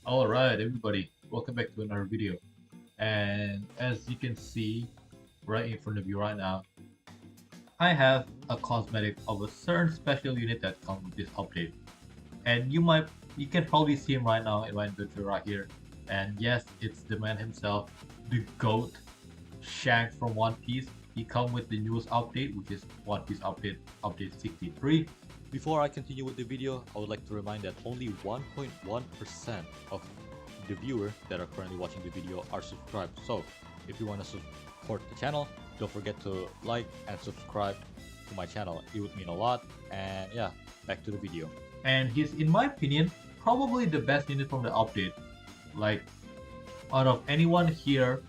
Alright everybody, welcome back to another video. And as you can see right in front of you right now, I have a cosmetic of a certain special unit that comes with this update. And you can probably see him right now in my inventory right here. And yes, it's the man himself, the GOAT, Shanks from One Piece. He come with the newest update, which is One Piece update 63. Before I continue with the video, I would like to remind that only 1.1% of the viewers that are currently watching the video are subscribed. So if you want to support the channel, don't forget to like and subscribe to my channel. It would mean a lot. And yeah, back to the video. And he's, in my opinion, probably the best unit from the update. Like, out of anyone here,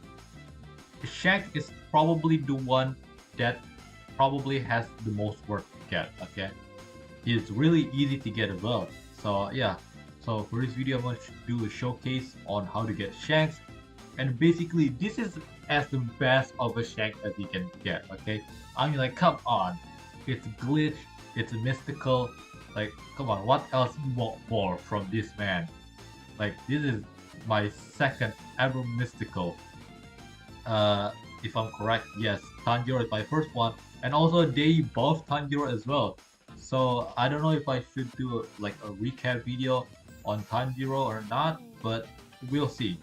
Shanks is probably the one that probably has the most work to get, okay? It's really easy to get as well. So yeah, so for this video I'm going to do a showcase on how to get Shanks. And basically this is as the best of a Shanks as you can get, okay? I mean, like, come on. It's glitch, it's mystical, like, come on, what else you want more from this man? Like, this is my second ever mystical. If I'm correct, yes, Tanjiro is my first one, and also they buffed Tanjiro as well. So I don't know if I should do like a recap video on Tanjiro or not, but we'll see.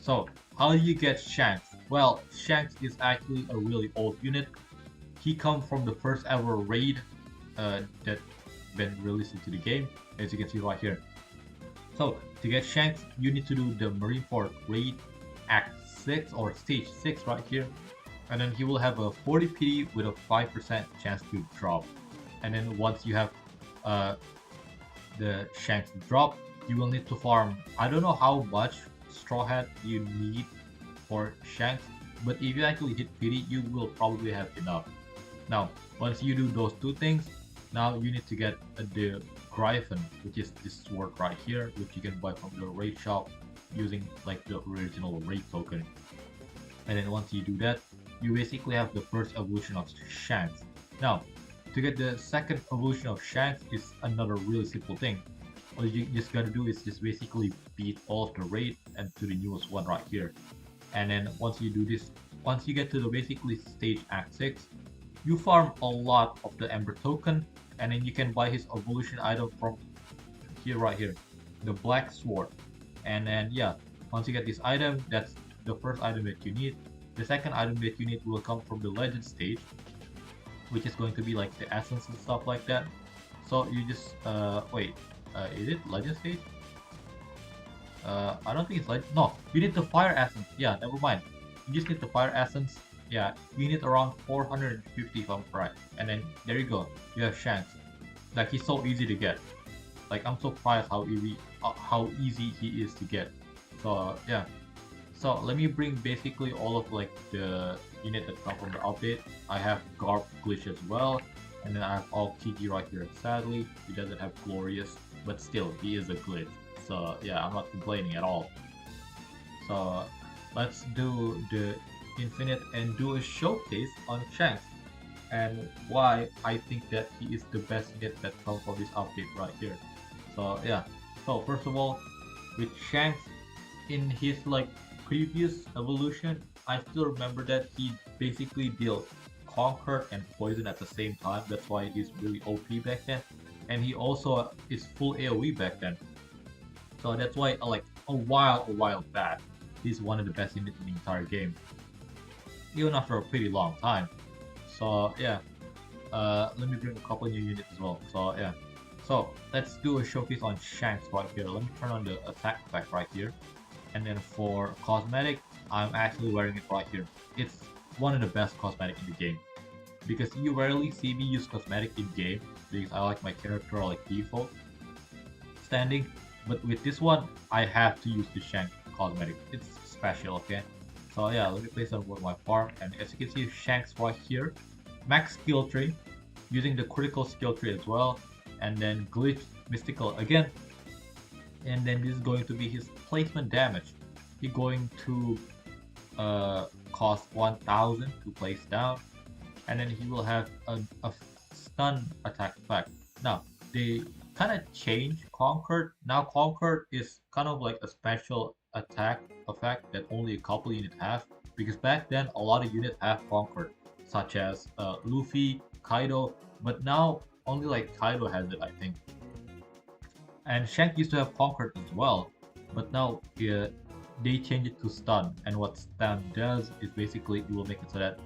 So how do you get Shanks? Well, Shanks is actually a really old unit. He comes from the first ever raid that been released into the game, as you can see right here. So to get Shanks, you need to do the Marineford raid Act 6 or Stage 6 right here, and then he will have a 40 PD with a 5% chance to drop. And then once you have the Shanks drop, you will need to farm. I don't know how much Straw Hat you need for Shanks, but if you actually hit PD, you will probably have enough. Now, once you do those two things, now you need to get the Gryphon, which is this sword right here, which you can buy from the raid shop using like the original raid token. And then once you do that, you basically have the first evolution of Shanks. Now, to get the second evolution of Shanks is another really simple thing. All you just gotta do is just basically beat all of the raid and to the newest one right here. And then once you do this, once you get to the basically stage Act 6, you farm a lot of the Ember token, and then you can buy his evolution item from here right here, the Black Sword. And then yeah, once you get this item, that's the first item that you need. The second item that you need will come from the Legend stage, which is going to be like the essence and stuff like that. So you just wait, is it Legend stage? I don't think it's like, no, you need the Fire Essence. Yeah, never mind. You just need the Fire Essence. Yeah, you need around 450 if I'm correct. And then there you go, you have Shanks. Like, he's so easy to get. Like, I'm surprised how easy he is to get. So yeah. So let me bring basically all of like the unit that come from the update. I have Garp Glitch as well, and then I have all Kiki right here. Sadly, he doesn't have Glorious, but still, he is a glitch. So yeah, I'm not complaining at all. So let's do the Infinite and do a showcase on Shanks and why I think that he is the best unit that comes from this update right here. So yeah, so first of all, with Shanks in his like previous evolution, I still remember that he basically dealt Conquer and Poison at the same time. That's why he's really OP back then, and he also is full AoE back then. So that's why like a while back, he's one of the best units in the entire game, even after a pretty long time. So yeah, let me bring a couple new units as well. So yeah, so let's do a showcase on Shanks right here. Let me turn on the attack effect right here. And then for cosmetic, I'm actually wearing it right here. It's one of the best cosmetic in the game. Because you rarely see me use cosmetic in game, because I like my character like default standing. But with this one, I have to use the Shanks cosmetic. It's special, okay? So yeah, let me place on my farm. And as you can see, Shanks right here. Max skill tree, using the critical skill tree as well. And then glitch mystical again, and then this is going to be his placement damage. He's going to cost 1000 to place down, and then he will have a stun attack effect. Now, the kind of changed Conquered. Now Conquered is kind of like a special attack effect that only a couple units have. Because back then a lot of units have Conquered, such as Luffy, Kaido, but now only like Kaido has it, I think. And Shank used to have Conquered as well, but now they changed it to Stun. And what Stun does is basically it will make it so that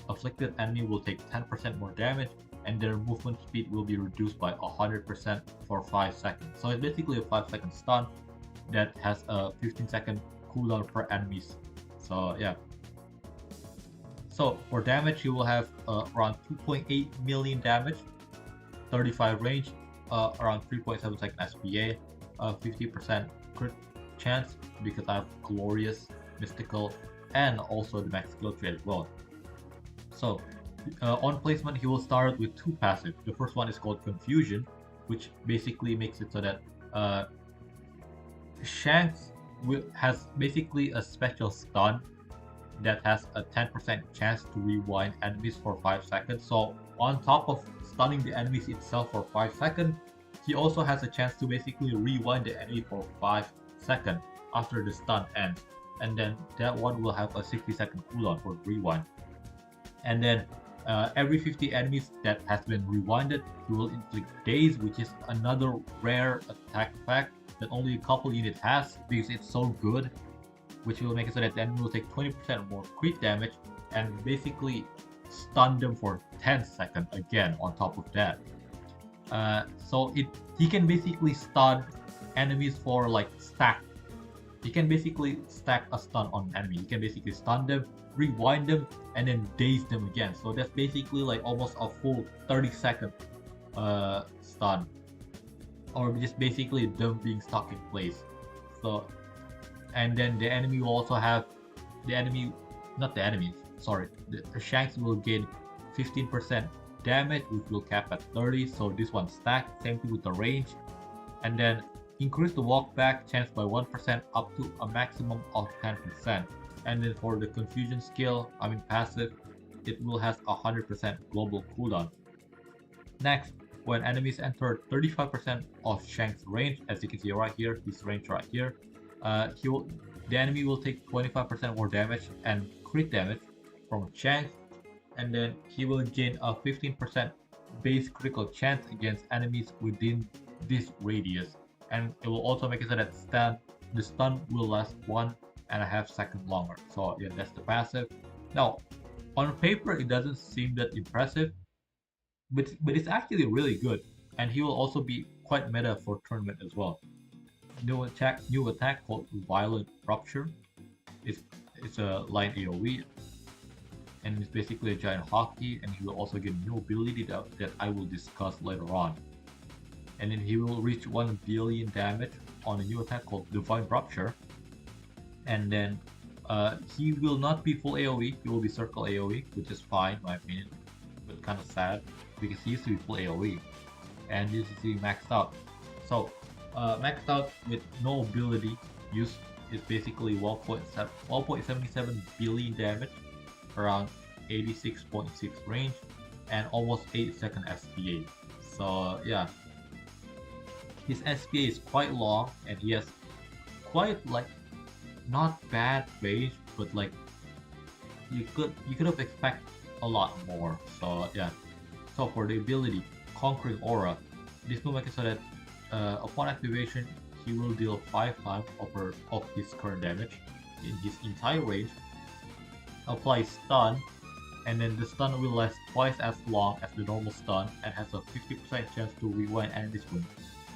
afflicted enemy will take 10% more damage and their movement speed will be reduced by 100% for 5 seconds. So it's basically a 5-second stun that has a 15-second cooldown per enemies. So yeah. So for damage, you will have around 2.8 million damage, 35 range, around 3.7 second SPA, 50% crit chance because I have Glorious, Mystical, and also the max skill tree as well. So on placement, he will start with two passive. The first one is called Confusion, which basically makes it so that Shanks has basically a special stun that has a 10% chance to rewind enemies for 5 seconds. So on top of stunning the enemies itself for 5 seconds, he also has a chance to basically rewind the enemy for 5 seconds after the stun ends. And then that one will have a 60-second cooldown for rewind. And then every 50 enemies that has been rewinded, he will inflict Daze, which is another rare attack effect that only a couple units has because it's so good, which will make it so that the enemy will take 20% more crit damage and basically stun them for 10 seconds again on top of that. So he can basically stun enemies for like stack. He can basically stack a stun on an enemy. He can basically stun them, rewind them, and then daze them again. So that's basically like almost a full 30-second stun, or just basically them being stuck in place. So, and then the enemy will also have the enemy, not the enemies. Sorry, the Shanks will gain 15% damage, which will cap at 30. So this one stacked. Same thing with the range, and then increase the walk back chance by 1% up to a maximum of 10%. And then for the confusion skill, passive, it will have 100% global cooldown. Next, when enemies enter 35% of Shanks range, as you can see right here, his range right here, the enemy will take 25% more damage and crit damage from Shanks, and then he will gain a 15% base critical chance against enemies within this radius. And it will also make it so that the stun will last 1.5 seconds longer. So yeah, that's the passive. Now, on paper, it doesn't seem that impressive, but it's actually really good. And he will also be quite meta for tournament as well. New attack called Violent Rupture. It's a line AoE, and it's basically a giant hockey. And he will also get new ability that I will discuss later on. And then he will reach 1 billion damage on a new attack called Divine Rupture. And then he will not be full AoE, he will be circle AoE, which is fine in my opinion, but kind of sad because he used to be full AoE. And this is maxed out. So maxed out with no ability use is basically 1.77 billion damage, around 86.6 range, and almost 8-second SPA. So yeah. His SPA is quite long, and he has quite like not bad range, but like you could have expected a lot more. So yeah. So for the ability Conquering Aura, this will make it so that upon activation he will deal 5 times of his current damage in his entire range. Apply stun, and then the stun will last twice as long as the normal stun and has a 50% chance to rewind enemies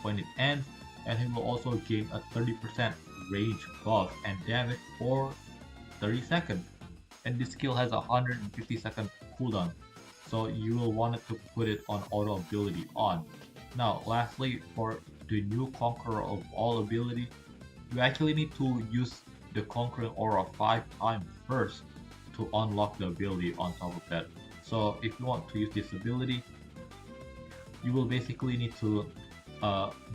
when it ends, and he will also gain a 30% range buff and damage for 30 seconds. And this skill has a 150-second cooldown, so you will want to put it on auto ability on. Now lastly, for the new Conqueror of all ability, you actually need to use the Conquering Aura 5 times first to unlock the ability on top of that. So if you want to use this ability, you will basically need to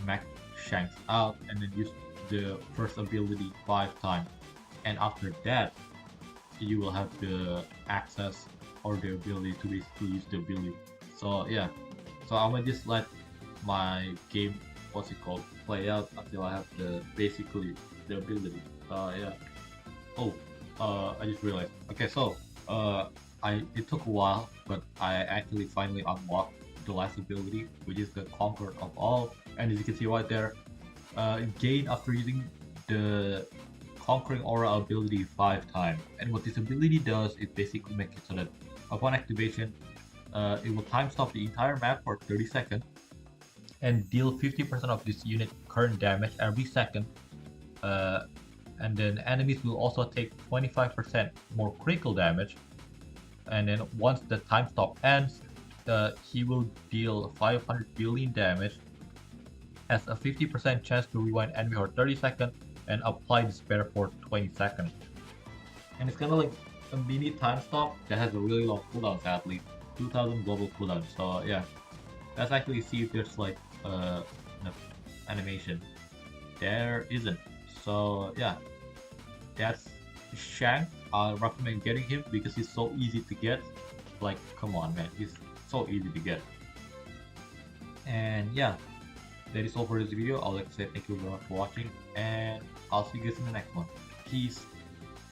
max Shanks out and then use the first ability 5 times, and after that you will have the access or the ability to basically use the ability. So yeah, so I'm gonna just let my game, what's it called, play out until I have basically the ability. Yeah. Oh, I just realized. Okay, so it took a while, but I actually finally unlocked the last ability, which is the Conqueror of All. And as you can see right there, gain after using the Conquering Aura ability 5 times. And what this ability does is basically make it so that upon activation, it will time stop the entire map for 30 seconds and deal 50% of this unit current damage every second. And then enemies will also take 25% more critical damage. And then once the time stop ends, he will deal 500 billion damage, has a 50% chance to rewind enemy for 30 seconds, and apply despair for 20 seconds. And it's kind of like a mini time stop that has a really long cooldown, sadly. 2000 global cooldown. So yeah, let's actually see if there's like an animation. There isn't. So yeah, that's Shank. I recommend getting him because he's so easy to get. Like, come on, man, he's so easy to get. And yeah, that is all for this video. I'd like to say thank you very much for watching, and I'll see you guys in the next one. Peace.